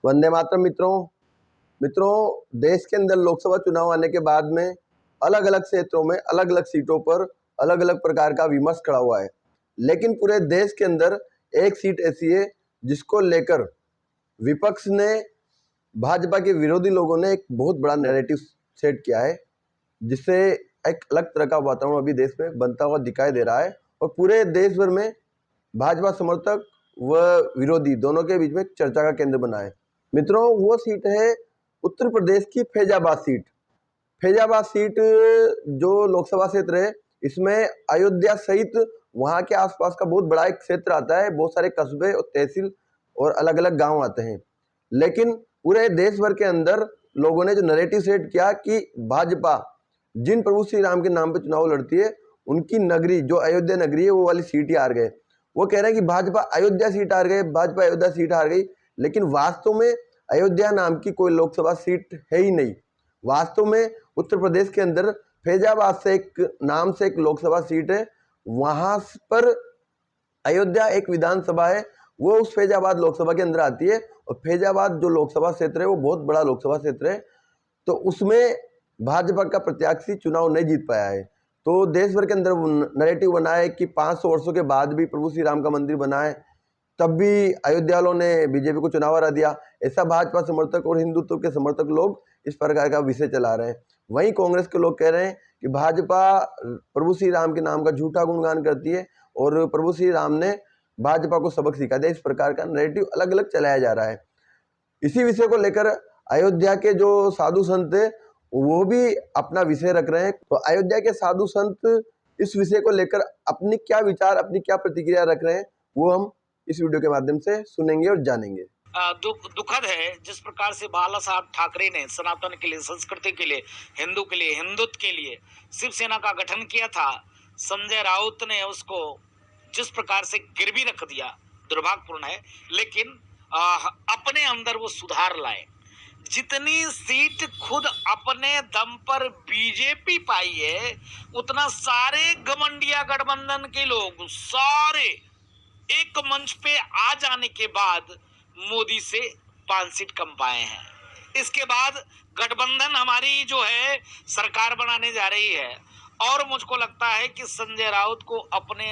वंदे मातरम मित्रों, देश के अंदर लोकसभा चुनाव आने के बाद में अलग अलग क्षेत्रों में अलग अलग सीटों पर अलग अलग प्रकार का विमर्श खड़ा हुआ है। लेकिन पूरे देश के अंदर एक सीट ऐसी है जिसको लेकर विपक्ष ने, भाजपा के विरोधी लोगों ने एक बहुत बड़ा नैरेटिव सेट किया है, जिससे एक अलग तरह का वातावरण अभी देश में बनता हुआ दिखाई दे रहा है और पूरे देश भर में भाजपा समर्थक व विरोधी दोनों के बीच में चर्चा का केंद्र बना है। मित्रों, वो सीट है उत्तर प्रदेश की फैजाबाद सीट। फैजाबाद सीट जो लोकसभा क्षेत्र है, इसमें अयोध्या सहित वहाँ के आसपास का बहुत बड़ा एक क्षेत्र आता है। बहुत सारे कस्बे और तहसील और अलग अलग गांव आते हैं। लेकिन पूरे देश भर के अंदर लोगों ने जो नैरेटिव सेट किया कि भाजपा जिन प्रभु श्री राम के नाम पे चुनाव लड़ती है, उनकी नगरी जो अयोध्या नगरी है वो वाली सीट ही हार गए। वो कह रहे हैं कि भाजपा अयोध्या सीट हार गई, भाजपा अयोध्या सीट हार गई, लेकिन वास्तव में अयोध्या नाम की कोई लोकसभा सीट है ही नहीं। वास्तव में उत्तर प्रदेश के अंदर फैजाबाद से एक नाम से एक लोकसभा सीट है, वहां पर अयोध्या एक विधानसभा है, वो उस फैजाबाद लोकसभा के अंदर आती है। और फैजाबाद जो लोकसभा क्षेत्र है वो बहुत बड़ा लोकसभा क्षेत्र है, तो उसमें भाजपा का प्रत्याशी चुनाव नहीं जीत पाया है। तो देश भर के अंदर नैरेटिव बना है कि 500 वर्षों के बाद भी प्रभु श्री राम का मंदिर बना है, तब भी अयोध्या वालों ने बीजेपी को चुनाव हरा दिया। ऐसा भाजपा समर्थक और हिंदुत्व के समर्थक लोग इस प्रकार का विषय चला रहे हैं। वहीं कांग्रेस के लोग कह रहे हैं कि भाजपा प्रभु श्री राम के नाम का झूठा गुणगान करती है और प्रभु श्री राम ने भाजपा को सबक सिखा दिया। इस प्रकार का नैरेटिव अलग अलग चलाया जा रहा है। इसी विषय को लेकर अयोध्या के जो साधु संत है वो भी अपना विषय रख रहे हैं। तो अयोध्या के साधु संत इस विषय को लेकर अपनी क्या विचार, अपनी क्या प्रतिक्रिया रख रहे हैं, वो हम इस वीडियो के माध्यम से सुनेंगे और जानेंगे। दुखद है जिस प्रकार से बाला साहब ठाकरे ने सनातन के लिए, संस्कृति के लिए, हिंदू के लिए, हिंदुत्व के लिए शिवसेना का गठन किया था, संजय राउत ने उसको जिस प्रकार से गिरवी रख दिया, दुर्भाग्यपूर्ण है। लेकिन अपने अंदर वो सुधार लाए। जितनी सीट खुद अपने दम पर बीजेपी पाई है, उतना सारे घमंडिया गठबंधन के लोग सारे एक मंच पे आ जाने के बाद मोदी से 5 सीट कम पाए हैं। इसके बाद गठबंधन हमारी जो है सरकार बनाने जा रही है और मुझको लगता है कि संजय राउत को अपने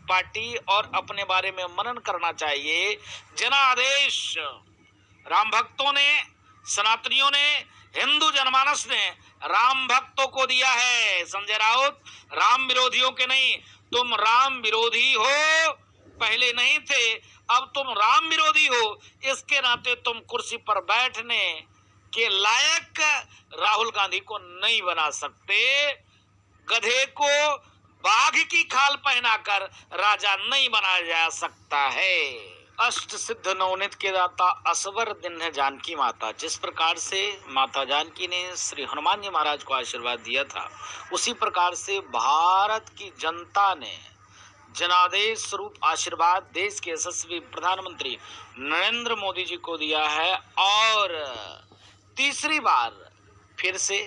पार्टी और अपने बारे में मनन करना चाहिए। जनादेश राम भक्तों ने, सनातनियों ने, हिंदू जनमानस ने राम भक्तों को दिया है। संजय राउत राम विरोधियों के नहीं, तुम राम विरोधी हो, पहले नहीं थे, अब तुम राम विरोधी हो। इसके नाते तुम कुर्सी पर बैठने के लायक राहुल गांधी को नहीं बना सकते। गधे को बाघ की खाल पहनाकर राजा नहीं बनाया जा सकता है। अष्ट सिद्ध नवनीत के दाता असवर दिन है जानकी माता। जिस प्रकार से माता जानकी ने श्री हनुमान जी महाराज को आशीर्वाद दिया था, उसी प्रकार से भारत की जनता ने जनादेश स्वरूप आशीर्वाद देश के यशस्वी प्रधानमंत्री नरेंद्र मोदी जी को दिया है। और तीसरी बार फिर से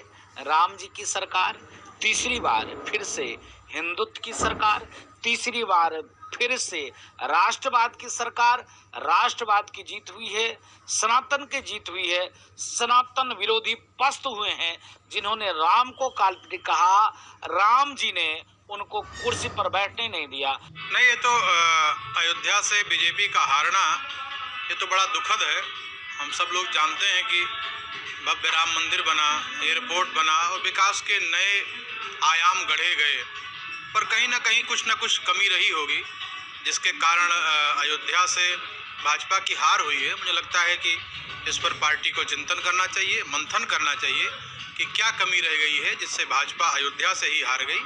राम जी की सरकार, तीसरी बार फिर से हिंदुत्व की सरकार, तीसरी बार फिर से राष्ट्रवाद की सरकार, राष्ट्रवाद की जीत हुई है, सनातन की जीत हुई है। सनातन विरोधी पस्त हुए हैं, जिन्होंने राम को काल्पनिक कहा, राम जी ने उनको कुर्सी पर बैठने नहीं दिया। नहीं, ये तो अयोध्या से बीजेपी का हारना ये तो बड़ा दुखद है। हम सब लोग जानते हैं कि भव्य राम मंदिर बना, एयरपोर्ट बना और विकास के नए आयाम गढ़े गए, पर कहीं ना कहीं कुछ ना कुछ कमी रही होगी, जिसके कारण अयोध्या से भाजपा की हार हुई है। मुझे लगता है कि इस पर पार्टी को चिंतन करना चाहिए, मंथन करना चाहिए कि क्या कमी रह गई है जिससे भाजपा अयोध्या से ही हार गई।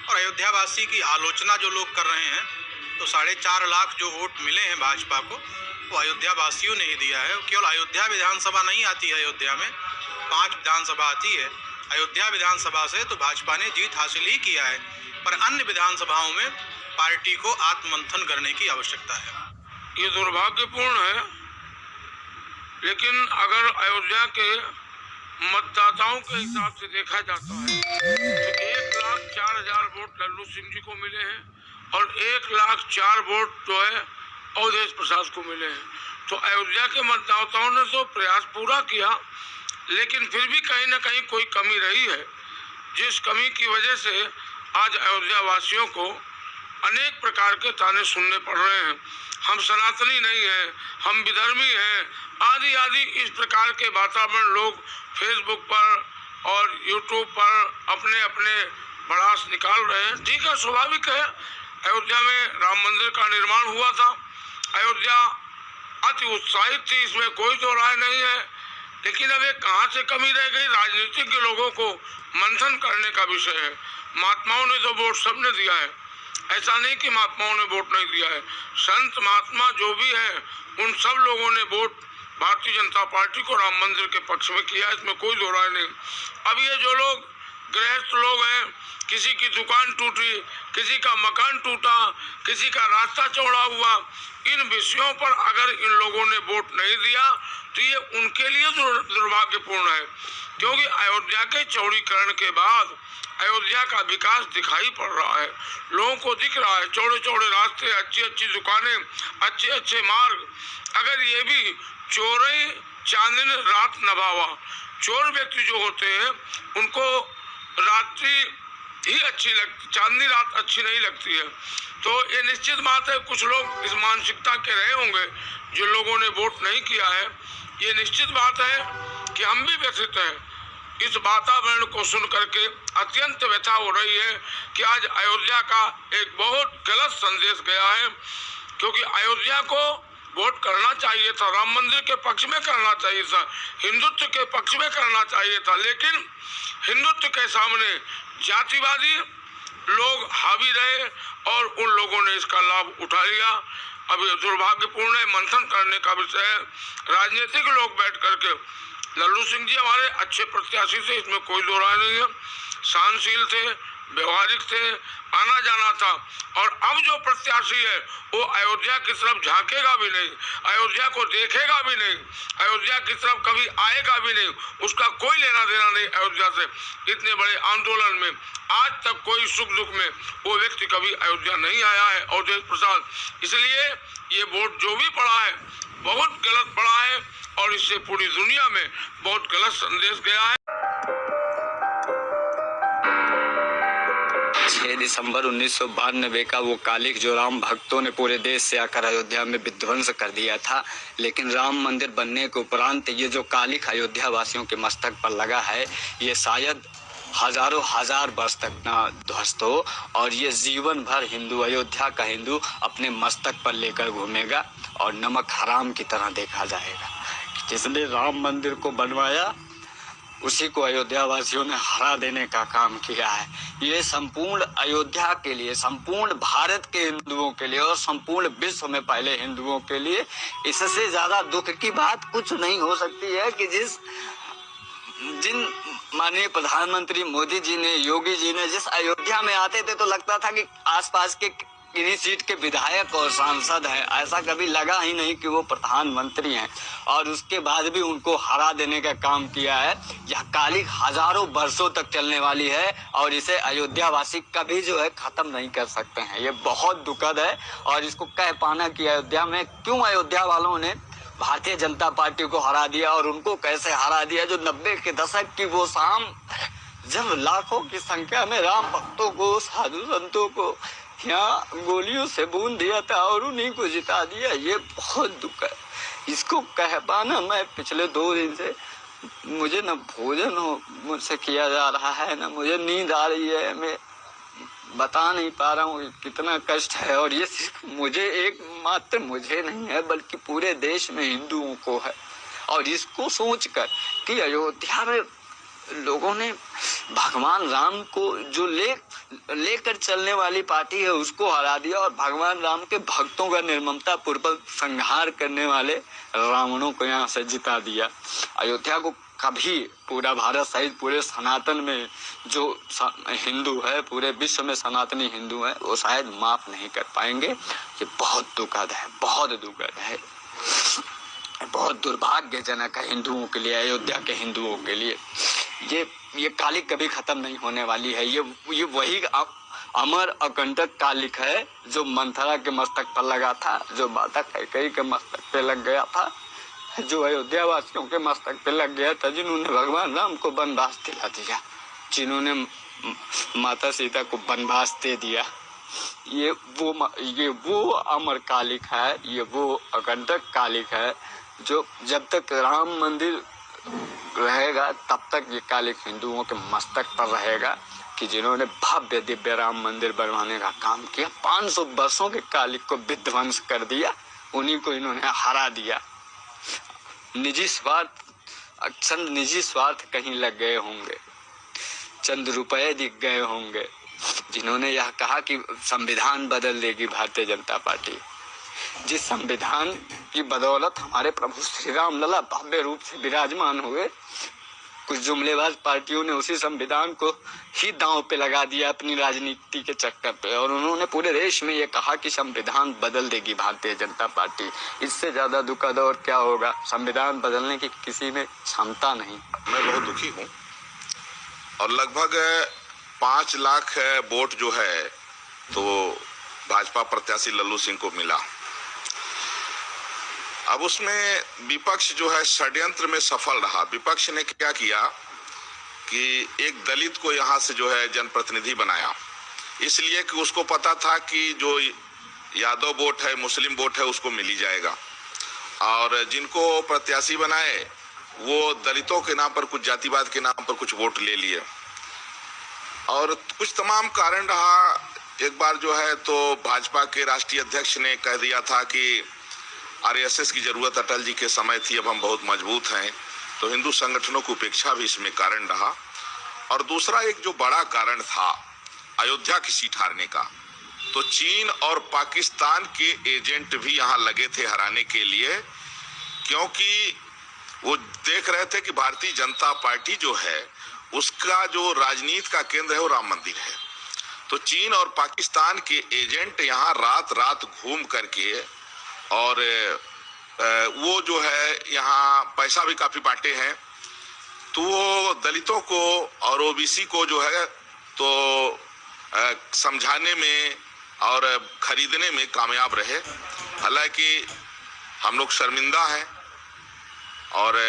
और अयोध्यावासी की आलोचना जो लोग कर रहे हैं, तो 4.5 लाख जो वोट मिले हैं भाजपा को, वो अयोध्या वासियों ने ही दिया है। केवल अयोध्या विधानसभा नहीं आती है, अयोध्या में 5 विधानसभा आती है। अयोध्या विधानसभा से तो भाजपा ने जीत हासिल ही किया है, पर अन्य विधानसभाओं में पार्टी को आत्ममंथन करने की आवश्यकता है। ये दुर्भाग्यपूर्ण है, लेकिन अगर अयोध्या के मतदाताओं के हिसाब से देखा जाता है तो 1,04,000 वोट लल्लू सिंह जी को मिले हैं और 1,04,000 वोट जो है अवधेश प्रसाद को मिले हैं। तो अयोध्या के मतदाताओं ने तो प्रयास पूरा किया, लेकिन फिर भी कहीं ना कहीं कोई कमी रही है, जिस कमी की वजह से आज अयोध्या वासियों को अनेक प्रकार के ताने सुनने पड़ रहे हैं। हम सनातनी नहीं हैं, हम विधर्मी हैं, आदि आदि इस प्रकार के वातावरण लोग फेसबुक पर और यूट्यूब पर अपने अपने भड़ास निकाल रहे हैं। ठीक है, स्वाभाविक है। अयोध्या में राम मंदिर का निर्माण हुआ था, अयोध्या अति उत्साहित थी, इसमें कोई दो राय नहीं है। लेकिन अब ये कहाँ से कमी रह गई, राजनीतिक लोगों को मंथन करने का विषय है। महात्माओं ने तो वोट सबने दिया है, ऐसा नहीं कि महात्माओं ने वोट नहीं दिया है। संत महात्मा जो भी है उन सब लोगों ने वोट भारतीय जनता पार्टी को राम मंदिर के पक्ष में किया, इसमें कोई दो राय नहीं। अब ये जो लोग गृहस्थ लोग हैं, किसी की दुकान टूटी, किसी का मकान टूटा, किसी का रास्ता चौड़ा हुआ, इन विषयों पर अगर इन लोगों ने वोट नहीं दिया तो ये उनके लिए दुर्भाग्यपूर्ण है। क्योंकि अयोध्या के चौड़ीकरण के बाद अयोध्या का विकास दिखाई पड़ रहा है, लोगों को दिख रहा है, चौड़े चौड़े रास्ते, अच्छी अच्छी दुकानें, अच्छे अच्छे मार्ग। अगर ये भी चोरी चांदनी रात नभावा, चोर व्यक्ति जो होते हैं उनको रात्रि ही अच्छी लगती, चांदनी रात अच्छी नहीं लगती है। तो ये निश्चित बात है, कुछ लोग इस मानसिकता के रहे होंगे जो लोगों ने वोट नहीं किया है। ये निश्चित बात है कि हम भी व्यथित हैं। इस वातावरण को सुन करके अत्यंत व्यथा हो रही है कि आज अयोध्या का एक बहुत गलत संदेश गया है। क्योंकि अयोध्या को वोट करना चाहिए था, राम मंदिर के पक्ष में करना चाहिए था, हिंदुत्व के पक्ष में करना चाहिए था, लेकिन हिंदुत्व के सामने जातिवादी लोग हावी रहे और उन लोगों ने इसका लाभ उठा लिया। अब ये दुर्भाग्यपूर्ण है, मंथन करने का विषय है। राजनीतिक लोग बैठ करके, लल्लू सिंह जी हमारे अच्छे प्रत्याशी थे, इसमें कोई दो राय नहीं है, सहनशील थे, व्यवहारिक थे, आना जाना था। और अब जो प्रत्याशी है वो अयोध्या की तरफ झांकेगा भी नहीं, अयोध्या को देखेगा भी नहीं, अयोध्या की तरफ कभी आएगा भी नहीं, उसका कोई लेना देना नहीं अयोध्या से। इतने बड़े आंदोलन में आज तक कोई सुख दुख में वो व्यक्ति कभी अयोध्या नहीं आया है, अवधेश प्रसाद। इसलिए ये वोट जो भी पड़ा है बहुत गलत पड़ा है और इससे पूरी दुनिया में बहुत गलत संदेश गया है। 6 दिसंबर 1992 का वो कालिक जो राम भक्तों ने पूरे देश से आकर अयोध्या में विध्वंस कर दिया था, लेकिन राम मंदिर बनने के उपरांत ये जो कालिक अयोध्या वासियों के मस्तक पर लगा है, ये शायद हजारों हजार वर्ष तक ना ध्वस्त हो और ये जीवन भर हिंदू, अयोध्या का हिंदू अपने मस्तक पर लेकर घूमेगा और नमक हराम की तरह देखा जाएगा। जिसने राम मंदिर को बनवाया उसी को अयोध्या वासियों ने हरा देने का काम किया है। ये संपूर्ण अयोध्या के लिए, संपूर्ण भारत के हिंदुओं के लिए और संपूर्ण विश्व में पहले हिंदुओं के लिए इससे ज्यादा दुख की बात कुछ नहीं हो सकती है कि जिन माननीय प्रधानमंत्री मोदी जी ने, योगी जी ने जिस अयोध्या में आते थे तो लगता था कि आसपास के किन्हीं सीट के विधायक और सांसद हैं, ऐसा कभी लगा ही नहीं कि वो प्रधानमंत्री हैं। और उसके बाद भी उनको हरा देने का काम किया है। यह कालिक हजारों वर्षों तक चलने वाली है और इसे अयोध्या वासी कभी जो है खत्म नहीं कर सकते हैं। ये बहुत दुखद है और इसको कह पाना कि अयोध्या में क्यों अयोध्या वालों ने भारतीय जनता पार्टी को हरा दिया और उनको कैसे हरा दिया, जो 90 के दशक की वो शाम जब लाखों की संख्या में राम भक्तों को, साधु संतों को यहाँ गोलियों से बूंद दिया था और उन्हीं को जिता दिया। ये बहुत दुख है, इसको कह पाना। मैं पिछले 2 दिन से मुझे न भोजन मुझसे किया जा रहा है, न मुझे नींद आ रही है, मैं बता नहीं पा रहा हूँ कितना कष्ट है। और ये सिर्फ मुझे, एक मात्र मुझे नहीं है बल्कि पूरे देश में हिंदुओं को है। और इसको सोचकर कि अयोध्या में लोगों ने भगवान राम को जो लेकर चलने वाली पार्टी है उसको हरा दिया और भगवान राम के भक्तों का निर्ममता पूर्वक संहार करने वाले रावणों को यहाँ से जिता दिया। अयोध्या को कभी पूरा भारत सहित पूरे सनातन में जो हिंदू है, पूरे विश्व में सनातनी हिंदू है, वो शायद माफ नहीं कर पाएंगे। ये बहुत दुखद है, बहुत दुखद है, बहुत दुर्भाग्यजनक है हिंदुओं के लिए, अयोध्या के हिंदुओं के लिए। ये कालिक कभी खत्म नहीं होने वाली है। ये वही अमर अकंटक कालिक है जो मंथरा के मस्तक पर लगा था, जो माता कैकेयी के मस्तक पे लग गया था, जो अयोध्या वासियों के मस्तक पे लग गया था, जिन्होंने भगवान राम को वनवास दिला दिया, जिन्होंने माता सीता को वनवास दे दिया। ये वो अमर कालिक है, ये वो अकंटक कालिक है जो जब तक राम मंदिर रहेगा तब तक ये कालिक हिंदुओं के मस्तक पर रहेगा कि जिन्होंने भव्य दिव्य राम मंदिर बनवाने का काम किया, 500 वर्षों के कालिक को विध्वंस कर दिया, उन्हीं को इन्होंने हरा दिया। चंद निजी स्वार्थ कहीं लग गए होंगे, चंद रुपए दिख गए होंगे, जिन्होंने यह कहा कि संविधान बदल देगी भारतीय जनता पार्टी। जिस संविधान की बदौलत हमारे प्रभु श्री राम लला भव्य रूप से विराजमान हुए, कुछ जुमलेबाज पार्टियों ने उसी संविधान को ही दांव पे लगा दिया अपनी राजनीति के चक्कर पे, और उन्होंने पूरे देश में ये कहा कि संविधान बदल देगी भारतीय जनता पार्टी। इससे ज्यादा दुखद और क्या होगा? संविधान बदलने की किसी में क्षमता नहीं। मैं बहुत दुखी हूँ और लगभग 5 लाख वोट जो है तो भाजपा प्रत्याशी लल्लू सिंह को मिला। अब उसमें विपक्ष जो है षड्यंत्र में सफल रहा। विपक्ष ने क्या किया कि एक दलित को यहाँ से जो है जनप्रतिनिधि बनाया, इसलिए कि उसको पता था कि जो यादव वोट है, मुस्लिम वोट है, उसको मिल ही जाएगा, और जिनको प्रत्याशी बनाए वो दलितों के नाम पर, कुछ जातिवाद के नाम पर कुछ वोट ले लिए, और कुछ तमाम कारण रहा। एक बार जो है तो भाजपा के राष्ट्रीय अध्यक्ष ने कह दिया था कि आरएसएस की जरूरत अटल जी के समय थी, अब हम बहुत मजबूत हैं, तो हिंदू संगठनों की उपेक्षा भी इसमें कारण रहा। और दूसरा एक जो बड़ा कारण था अयोध्या की सीट हारने का, तो चीन और पाकिस्तान के एजेंट भी यहाँ लगे थे हराने के लिए, क्योंकि वो देख रहे थे कि भारतीय जनता पार्टी जो है उसका जो राजनीति का केंद्र है वो राम मंदिर है। तो चीन और पाकिस्तान के एजेंट यहाँ रात रात घूम करके, और वो जो है यहाँ पैसा भी काफी बांटे हैं, तो वो दलितों को और ओबीसी को जो है तो समझाने में और खरीदने में कामयाब रहे। हालांकि हम लोग शर्मिंदा हैं, और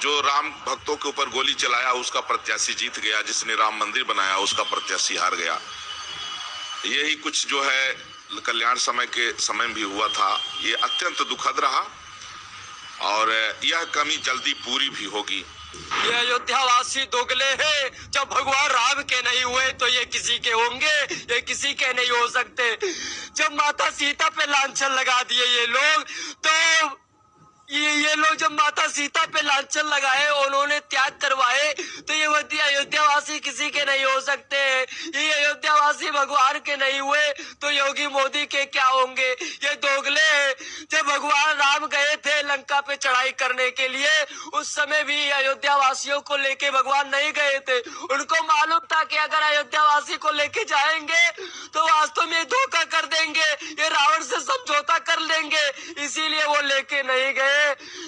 जो राम भक्तों के ऊपर गोली चलाया उसका प्रत्याशी जीत गया, जिसने राम मंदिर बनाया उसका प्रत्याशी हार गया। यही कुछ जो है कल्याण समय के समय में भी हुआ था। ये अत्यंत दुखद रहा और यह कमी जल्दी पूरी भी होगी। ये अयोध्यावासी दोगले हैं, जब भगवान राम के नहीं हुए तो ये किसी के होंगे? ये किसी के नहीं हो सकते। जब माता सीता पे लांछन लगा दिए ये लोग, तो ये लोग जब माता सीता पे लांछन लगाए, उन्होंने त्याग करवाए, तो ये अयोध्यावासी किसी के नहीं हो सकते। ये अयोध्यावासी भगवान के नहीं हुए तो योगी मोदी के क्या होंगे? ये दोगले हैं। जब भगवान राम गए थे लंका पे चढ़ाई करने के लिए, उस समय भी अयोध्यावासियों को लेके भगवान नहीं गए थे। उनको मालूम था कि अगर अयोध्यावासी को लेके जाएंगे तो वास्तव में धोखा कर देंगे, ये रावण से समझौता कर लेंगे, इसीलिए वो लेके नहीं गए।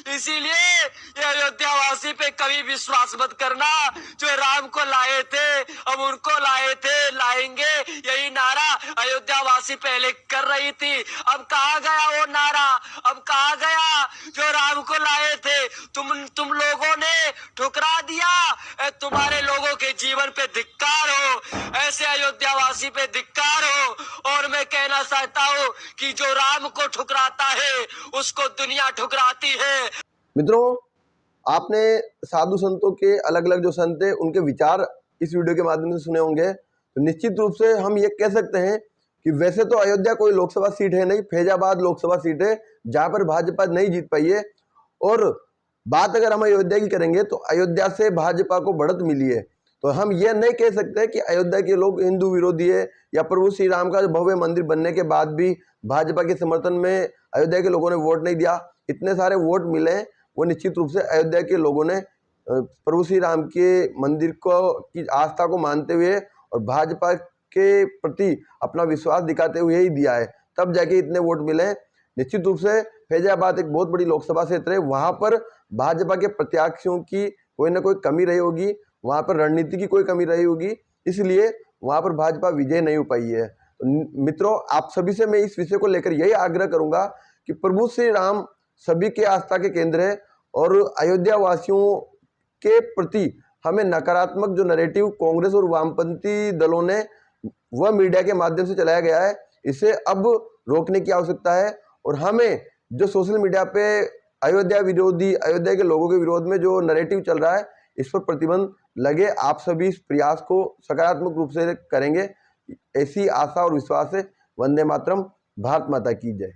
इसीलिए ये अयोध्यावासी पे कभी विश्वास मत करना। जो राम को लाए थे अब उनको लाए थे, लाएंगे, यही नारा अयोध्यावासी पहले कर रही थी। अब कहाँ गया वो नारा? अब कहाँ गया? जो राम को लाए थे तुम लोगों ने ठुकरा दिया। तुम्हारे लोगों के जीवन पे धिक्कार हो, ऐसे अयोध्यावासी पे धिक्कार हो। और मैं कहना चाहता हूँ कि जो राम को ठुकराता है उसको दुनिया ठुकराती है। मित्रों, आपने साधु संतों के अलग अलग जो संत थे उनके विचार इस वीडियो के माध्यम से सुने होंगे, तो निश्चित रूप से हम ये कह सकते हैं कि वैसे तो अयोध्या कोई लोकसभा सीट है नहीं, फैजाबाद लोकसभा सीट है जहां पर भाजपा नहीं जीत पाई है। और बात अगर हम अयोध्या की करेंगे तो अयोध्या से भाजपा को बढ़त मिली है। तो हम ये नहीं कह सकते कि अयोध्या के लोग हिंदू विरोधी है, या प्रभु श्री राम का भव्य मंदिर बनने के बाद भी भाजपा के समर्थन में अयोध्या के लोगों ने वोट नहीं दिया। इतने सारे वोट मिले, वो निश्चित रूप से अयोध्या के लोगों ने प्रभु श्री राम के मंदिर को की आस्था को मानते हुए और भाजपा के प्रति अपना विश्वास दिखाते हुए ही दिया है, तब जाके इतने वोट मिले। निश्चित रूप से फैजाबाद एक बहुत बड़ी लोकसभा क्षेत्र है, वहाँ पर भाजपा के प्रत्याशियों की कोई ना कोई कमी रही होगी, वहाँ पर रणनीति की कोई कमी रही होगी, इसलिए वहाँ पर भाजपा विजय नहीं हो पाई है। तो मित्रों, आप सभी से मैं इस विषय को लेकर यही आग्रह करूंगा कि प्रभु श्री राम सभी के आस्था के केंद्र है और अयोध्या वासियों के प्रति हमें नकारात्मक जो नैरेटिव कांग्रेस और वामपंथी दलों ने वह मीडिया के माध्यम से चलाया गया है, इसे अब रोकने की आवश्यकता है। और हमें जो सोशल मीडिया पे अयोध्या विरोधी, अयोध्या के लोगों के विरोध में जो नैरेटिव चल रहा है, इस पर प्रतिबंध लगे। आप सभी इस प्रयास को सकारात्मक रूप से करेंगे, ऐसी आशा और विश्वास है। वंदे मातरम। भारत माता की जय।